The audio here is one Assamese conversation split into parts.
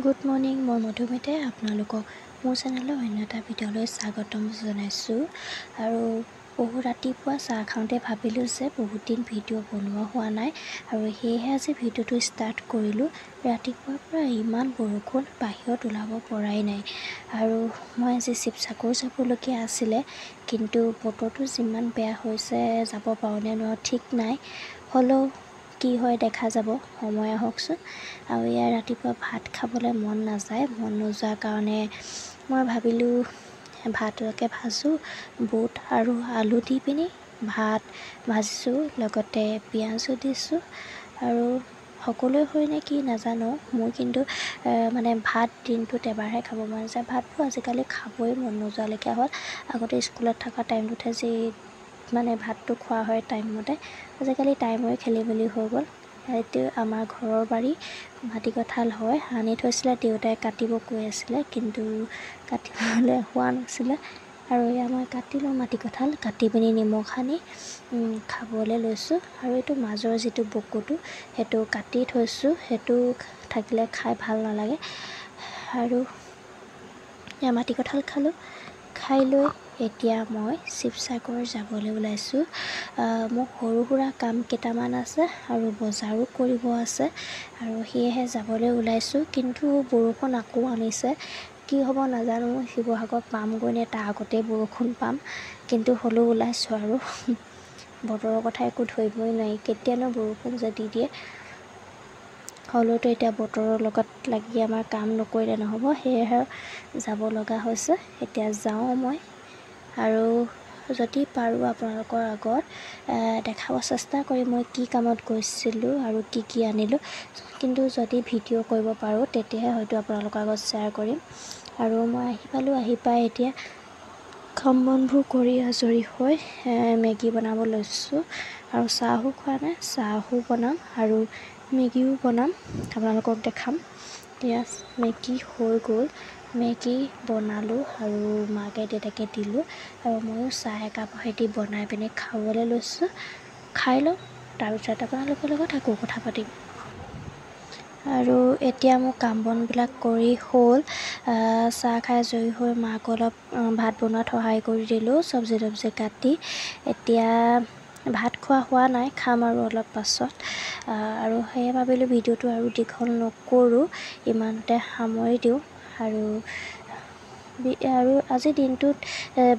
গুড মৰ্ণিং, মই মধুমিতাই আপোনালোকক মোৰ চেনেলৰ অন্য এটা ভিডিঅ'লৈ স্বাগতম জনাইছোঁ। আৰু বহু ৰাতিপুৱা চাহ খাওঁতে ভাবিলোঁ যে বহুত দিন ভিডিঅ' বনোৱা হোৱা নাই আৰু সেয়েহে আজি ভিডিঅ'টো ষ্টাৰ্ট কৰিলোঁ। ৰাতিপুৱাৰ পৰা ইমান বৰষুণ, বাহিৰত ওলাব পৰাই নাই আৰু মই আজি শিৱসাগৰ যাবলগীয়া আছিলে, কিন্তু বতৰটো যিমান বেয়া হৈছে যাব পাৰোঁ নে নোৱাৰোঁ ঠিক নাই। হ'লেও কি হয় দেখা যাব, সময় আহকচোন। আৰু ইয়াৰ ৰাতিপুৱা ভাত খাবলৈ মন নাযায়, মন নোযোৱাৰ কাৰণে মই ভাবিলোঁ ভাতকে ভাজোঁ, বুট আৰু আলু দি পিনি ভাত ভাজিছোঁ, লগতে পিঁয়াজো দিছোঁ। আৰু সকলোৱে হয় নে কি নাজানো, মোৰ কিন্তু ভাত দিনটোত এবাৰহে খাব মন যায়। ভাতটো আজিকালি খাবই মন নোযোৱালৈকে হ'ল। আগতে স্কুলত থকা টাইমটোতহে যি ভাতটো খোৱা হয় টাইমমতে, আজিকালি টাইমৰে খেলি মেলি হৈ গ'ল। এইটো আমাৰ ঘৰৰ বাৰী, মাটি কঁঠাল হয়, আনি থৈছিলে, দেউতাই কাটিব কৈ আছিলে কিন্তু কাটিবলৈ হোৱা নাছিলে। আৰু এয়া মই কাটিলোঁ মাটি কঁঠাল, কাটি পিনি নিমখ সানি খাবলৈ লৈছোঁ। আৰু এইটো মাজৰ যিটো বকুটো সেইটো কাটি থৈছোঁ, সেইটো থাকিলে খাই ভাল নালাগে। আৰু এয়া মাটি কঁঠাল খালোঁ, খাই লৈ এতিয়া মই শিৱসাগৰ যাবলৈ ওলাইছোঁ। মোৰ সৰু সুৰা কাম কেইটামান আছে আৰু বজাৰো কৰিব আছে আৰু সেয়েহে যাবলৈ ওলাইছোঁ। কিন্তু বৰষুণ আকৌ আনিছে, কি হ'ব নাজানো। শিৱসাগৰ পামগৈ নে তাৰ আগতেই বৰষুণ পাম, কিন্তু হ'লেও ওলাইছোঁ আৰু বতৰৰ কথা একো ধৰিবই নোৱাৰি, কেতিয়ানো বৰষুণ যে দি দিয়ে। হ'লেওতো এতিয়া বতৰৰ লগত লাগি আমাৰ কাম নকৰিলে নহ'ব, সেয়েহে যাব লগা হৈছে। এতিয়া যাওঁ মই, আৰু যদি পাৰোঁ আপোনালোকৰ আগত দেখাব চেষ্টা কৰিম মই কি কামত গৈছিলোঁ আৰু কি আনিলোঁ। কিন্তু যদি ভিডিঅ' কৰিব পাৰোঁ তেতিয়াহে হয়তো আপোনালোকৰ আগত শ্বেয়াৰ কৰিম। আৰু মই আহি পাই এতিয়া কাম বনবোৰ কৰি আজৰি হৈ মেগী বনাব লৈছোঁ। আৰু চাহো খোৱা নাই, চাহো বনাম আৰু মেগীও বনাম, আপোনালোকক দেখাম। এতিয়া মেগী হৈ গ'ল, মেগী বনালোঁ আৰু মাকে দেউতাকে দিলোঁ আৰু ময়ো চাহ একাপ সৈতে বনাই পিনি খাবলৈ লৈছোঁ। খাই লওঁ, তাৰপিছত আপোনালোকৰ লগত আকৌ কথা পাতিম। আৰু এতিয়া মোৰ কাম বনবিলাক কৰি হ'ল, চাহ খাই আজৰি হৈ মাক অলপ ভাত বনোৱাত সহায় কৰি দিলোঁ, চব্জি তব্জি কাটি। এতিয়া ভাত খোৱা হোৱা নাই, খাম আৰু অলপ পাছত। আৰু সেয়ে ভাবিলোঁ ভিডিঅ'টো আৰু দীঘল নকৰোঁ, ইমানতে সামৰি দিওঁ। আৰু আজিৰ দিনটোত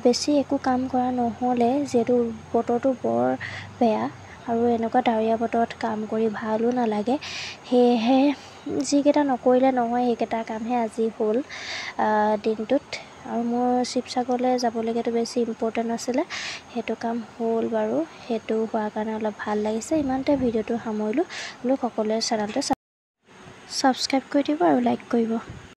বেছি একো কাম কৰা নহ'লে, যিহেতু বতৰটো বৰ বেয়া আৰু এনেকুৱা ডাৱৰীয়া বতৰত কাম কৰি ভালো নালাগে, সেয়েহে যিকেইটা নকৰিলে নহয় সেইকেইটা কামহে আজি হ'ল দিনটোত। আৰু মোৰ শিৱসাগৰলৈ যাবলগীয়াটো বেছি ইম্পৰ্টেণ্ট আছিলে, সেইটো কাম হ'ল বাৰু। সেইটো হোৱাৰ কাৰণে অলপ ভাল লাগিছে। ইমানতে ভিডিঅ'টো সামৰিলোঁ। সকলোৱে চেনেলটো ছাবস্ক্ৰাইব কৰি দিব আৰু লাইক কৰিব।